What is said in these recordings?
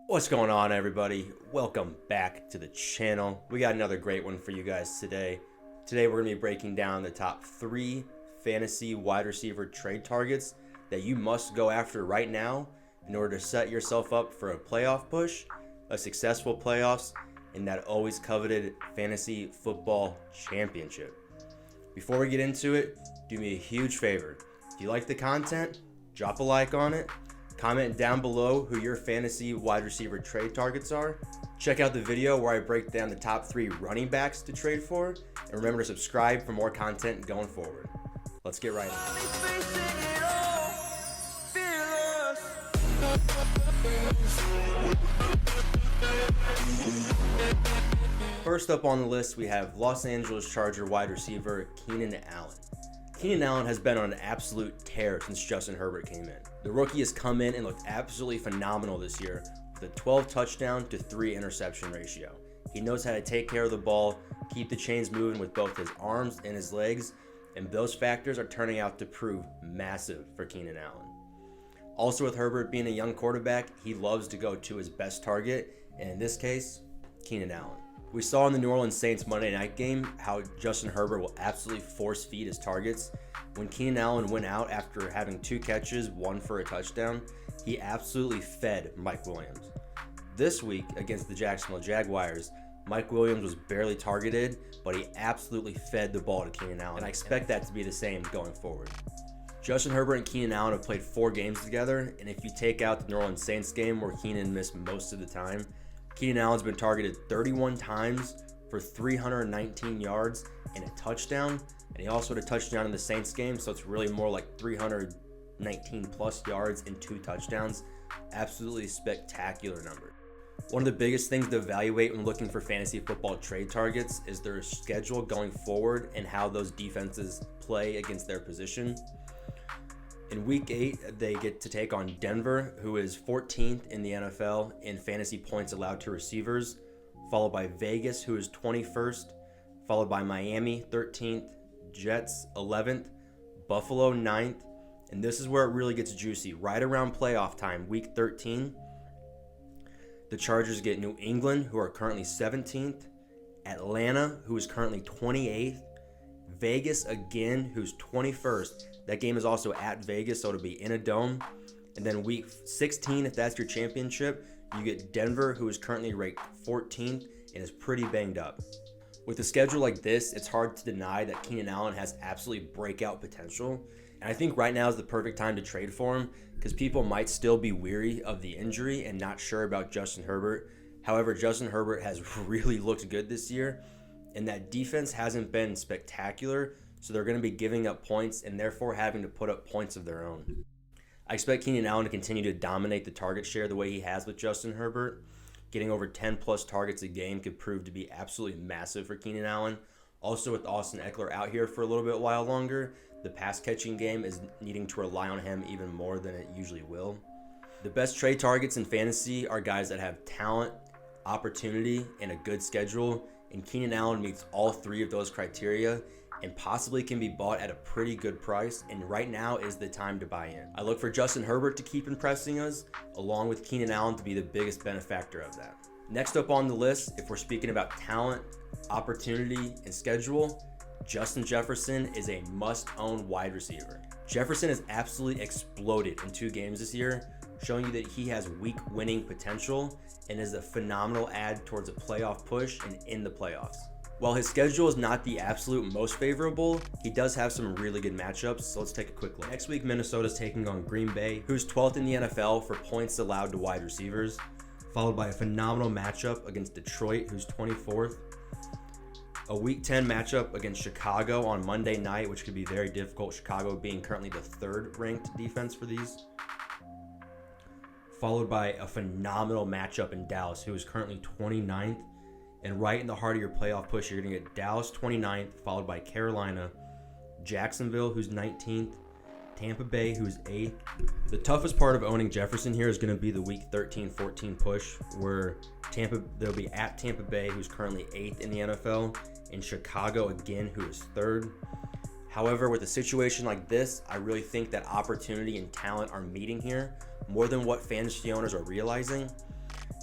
What's going on, everybody? Welcome back to the channel. We got another great one for you guys today. Today we're going to be breaking down the top 3 fantasy wide receiver trade targets that you must go after right now in order to set yourself up for a playoff push, a successful playoffs, and that always coveted fantasy football championship. Before we get into it, do me a huge favor. If you like the content, drop a like on it. Comment down below who your fantasy wide receiver trade targets are. Check out the video where I break down the top 3 running backs to trade for. And remember to subscribe for more content going forward. Let's get right into it. First up on the list, we have Los Angeles Charger wide receiver Keenan Allen. Keenan Allen has been on an absolute tear since Justin Herbert came in. The rookie has come in and looked absolutely phenomenal this year with a 12 touchdown to 3 interception ratio. He knows how to take care of the ball, keep the chains moving with both his arms and his legs, and those factors are turning out to prove massive for Keenan Allen. Also, with Herbert being a young quarterback, he loves to go to his best target, and in this case, Keenan Allen. We saw in the New Orleans Saints Monday night game how Justin Herbert will absolutely force feed his targets. When Keenan Allen went out after having 2 catches, 1 for a touchdown, he absolutely fed Mike Williams. This week against the Jacksonville Jaguars, Mike Williams was barely targeted, but he absolutely fed the ball to Keenan Allen, and I expect that to be the same going forward. Justin Herbert and Keenan Allen have played 4 games together, and if you take out the New Orleans Saints game where Keenan missed most of the time, Keenan Allen's been targeted 31 times for 319 yards and a touchdown, and he also had a touchdown in the Saints game, so it's really more like 319 plus yards and 2 touchdowns. Absolutely spectacular number. One of the biggest things to evaluate when looking for fantasy football trade targets is their schedule going forward and how those defenses play against their position. In week 8, they get to take on Denver, who is 14th in the NFL in fantasy points allowed to receivers, followed by Vegas, who is 21st, followed by Miami, 13th, Jets, 11th, Buffalo, 9th, and this is where it really gets juicy. Right around playoff time, week 13, the Chargers get New England, who are currently 17th, Atlanta, who is currently 28th, Vegas again, who's 21st. That game is also at Vegas, so it'll be in a dome. And then week 16, if that's your championship, you get Denver, who is currently ranked 14th and is pretty banged up. With a schedule like this, it's hard to deny that Keenan Allen has absolutely breakout potential. And I think right now is the perfect time to trade for him because people might still be weary of the injury and not sure about Justin Herbert. However, Justin Herbert has really looked good this year, and that defense hasn't been spectacular. So they're going to be giving up points and therefore having to put up points of their own. I expect Keenan Allen to continue to dominate the target share the way he has with Justin Herbert. Getting over 10 plus targets a game could prove to be absolutely massive for Keenan Allen. Also, with Austin Eckler out here for a little bit while longer, the pass catching game is needing to rely on him even more than it usually will. The best trade targets in fantasy are guys that have talent, opportunity, and a good schedule, and Keenan Allen meets all 3 of those criteria and possibly can be bought at a pretty good price, and right now is the time to buy in. I look for Justin Herbert to keep impressing us, along with Keenan Allen to be the biggest benefactor of that. Next up on the list, if we're speaking about talent, opportunity, and schedule, Justin Jefferson is a must-own wide receiver. Jefferson has absolutely exploded in 2 games this year, showing you that he has week winning potential and is a phenomenal add towards a playoff push and in the playoffs. While his schedule is not the absolute most favorable, he does have some really good matchups, so let's take a quick look. Next week, Minnesota's taking on Green Bay, who's 12th in the NFL for points allowed to wide receivers, followed by a phenomenal matchup against Detroit, who's 24th. A Week 10 matchup against Chicago on Monday night, which could be very difficult, Chicago being currently the 3rd ranked defense for these. Followed by a phenomenal matchup in Dallas, who is currently 29th. And right in the heart of your playoff push, you're going to get Dallas 29th, followed by Carolina, Jacksonville, who's 19th, Tampa Bay, who's 8th. The toughest part of owning Jefferson here is going to be the Week 13-14 push, where they'll be at Tampa Bay, who's currently 8th in the NFL, and Chicago again, who is 3rd. However, with a situation like this, I really think that opportunity and talent are meeting here more than what fantasy owners are realizing.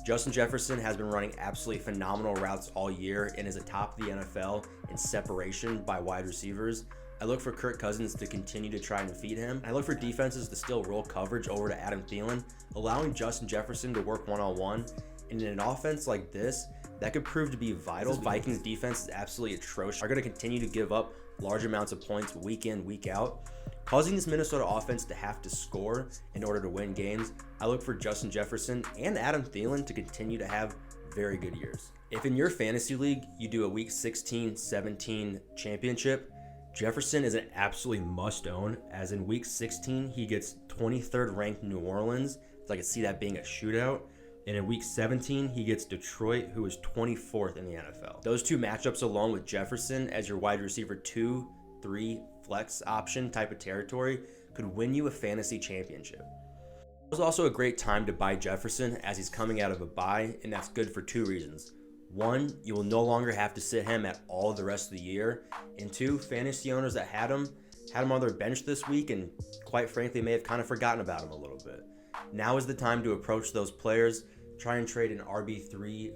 Justin Jefferson has been running absolutely phenomenal routes all year and is atop the NFL in separation by wide receivers. I look for Kirk Cousins to continue to try and feed him. I look for defenses to still roll coverage over to Adam Thielen, allowing Justin Jefferson to work one-on-one. And in an offense like this, that could prove to be vital. This Vikings defense is absolutely atrocious. Are going to continue to give up large amounts of points week in, week out, causing this Minnesota offense to have to score in order to win games. I look for Justin Jefferson and Adam Thielen to continue to have very good years. If in your fantasy league you do a week 16-17 championship, Jefferson is an absolutely must-own, as in week 16 he gets 23rd ranked New Orleans, so I could see that being a shootout. And in week 17, he gets Detroit, who is 24th in the NFL. Those two matchups, along with Jefferson as your wide receiver 2, 3 flex option type of territory, could win you a fantasy championship. It was also a great time to buy Jefferson as he's coming out of a bye, and that's good for 2 reasons. 1, you will no longer have to sit him at all the rest of the year. And 2, fantasy owners that had him on their bench this week and quite frankly may have kind of forgotten about him a little bit. Now is the time to approach those players, try and trade an RB3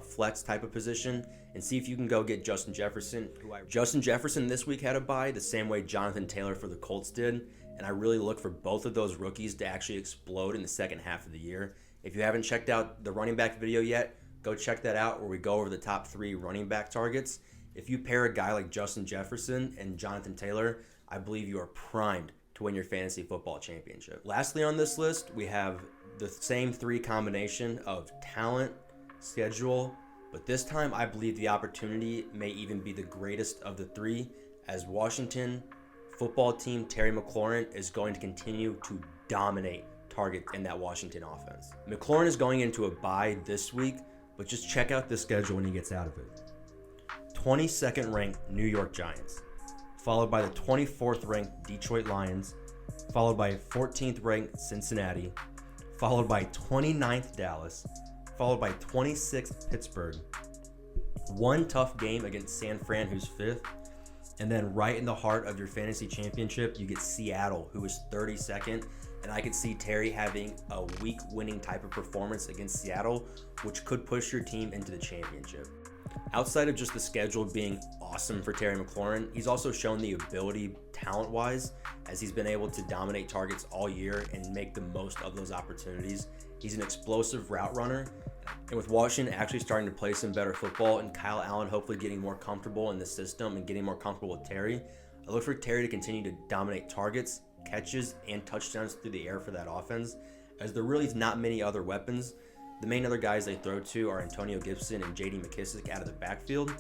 flex type of position, and see if you can go get Justin Jefferson. Justin Jefferson this week had a bye the same way Jonathan Taylor for the Colts did, and I really look for both of those rookies to actually explode in the second half of the year. If you haven't checked out the running back video yet, go check that out where we go over the top 3 running back targets. If you pair a guy like Justin Jefferson and Jonathan Taylor, I believe you are primed to win your fantasy football championship. Lastly on this list, we have the same 3 combination of talent, schedule, but this time I believe the opportunity may even be the greatest of the 3, as Washington football team Terry McLaurin is going to continue to dominate targets in that Washington offense. McLaurin is going into a bye this week, but just check out the schedule when he gets out of it. 22nd ranked New York Giants, followed by the 24th ranked Detroit Lions, followed by 14th ranked Cincinnati, followed by 29th Dallas, followed by 26th Pittsburgh. 1 tough game against San Fran, who's 5th, and then right in the heart of your fantasy championship, you get Seattle, who is 32nd, and I could see Terry having a week-winning type of performance against Seattle, which could push your team into the championship. Outside of just the schedule being awesome for Terry McLaurin, he's also shown the ability talent-wise, as he's been able to dominate targets all year and make the most of those opportunities. He's an explosive route runner, and with Washington actually starting to play some better football and Kyle Allen hopefully getting more comfortable in the system and getting more comfortable with Terry, I look for Terry to continue to dominate targets, catches, and touchdowns through the air for that offense, as there really is not many other weapons. The main other guys they throw to are Antonio Gibson and J.D. McKissic out of the backfield.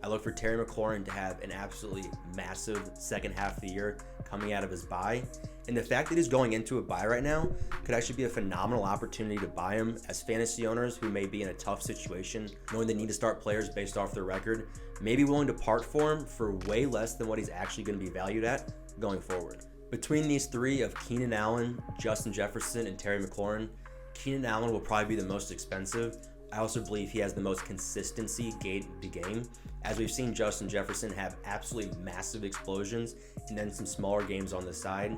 I look for Terry McLaurin to have an absolutely massive second half of the year coming out of his bye. And the fact that he's going into a bye right now could actually be a phenomenal opportunity to buy him, as fantasy owners who may be in a tough situation, knowing they need to start players based off their record, may be willing to part for him for way less than what he's actually going to be valued at going forward. Between these 3 of Keenan Allen, Justin Jefferson, and Terry McLaurin, Keenan Allen will probably be the most expensive. I also believe he has the most consistency game to game, as we've seen Justin Jefferson have absolutely massive explosions and then some smaller games on the side,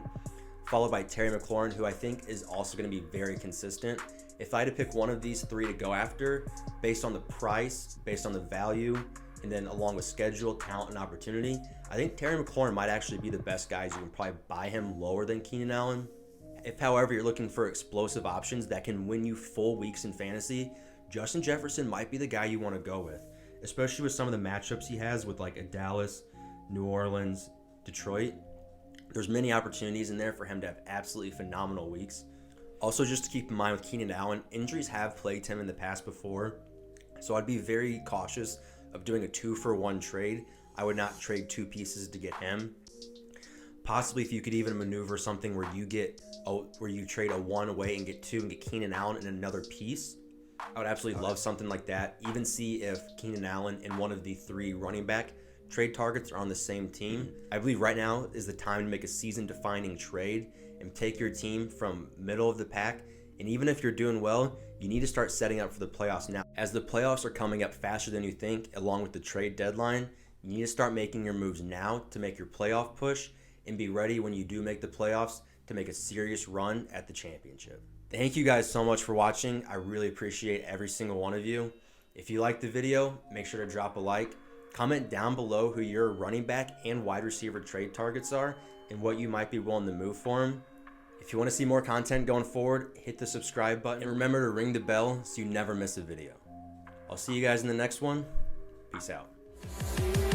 followed by Terry McLaurin, who I think is also going to be very consistent. If I had to pick one of these 3 to go after, based on the price, based on the value, and then along with schedule, talent, and opportunity, I think Terry McLaurin might actually be the best guys. You can probably buy him lower than Keenan Allen. If, however, you're looking for explosive options that can win you full weeks in fantasy, Justin Jefferson might be the guy you want to go with, especially with some of the matchups he has with like a Dallas, New Orleans, Detroit. There's many opportunities in there for him to have absolutely phenomenal weeks. Also, just to keep in mind with Keenan Allen, injuries have plagued him in the past before, so I'd be very cautious of doing a 2-for-1 trade. I would not trade 2 pieces to get him. Possibly if you could even maneuver something where you trade a 1 away and get 2 and get Keenan Allen in another piece. I would absolutely love something like that. Even see if Keenan Allen and one of the 3 running back trade targets are on the same team. I believe right now is the time to make a season-defining trade and take your team from middle of the pack. And even if you're doing well, you need to start setting up for the playoffs now. As the playoffs are coming up faster than you think, along with the trade deadline, you need to start making your moves now to make your playoff push and be ready when you do make the playoffs to make a serious run at the championship. Thank you guys so much for watching. I really appreciate every single one of you. If you liked the video, make sure to drop a like. Comment down below who your running back and wide receiver trade targets are and what you might be willing to move for them. If you want to see more content going forward, hit the subscribe button and remember to ring the bell so you never miss a video. I'll see you guys in the next one. Peace out.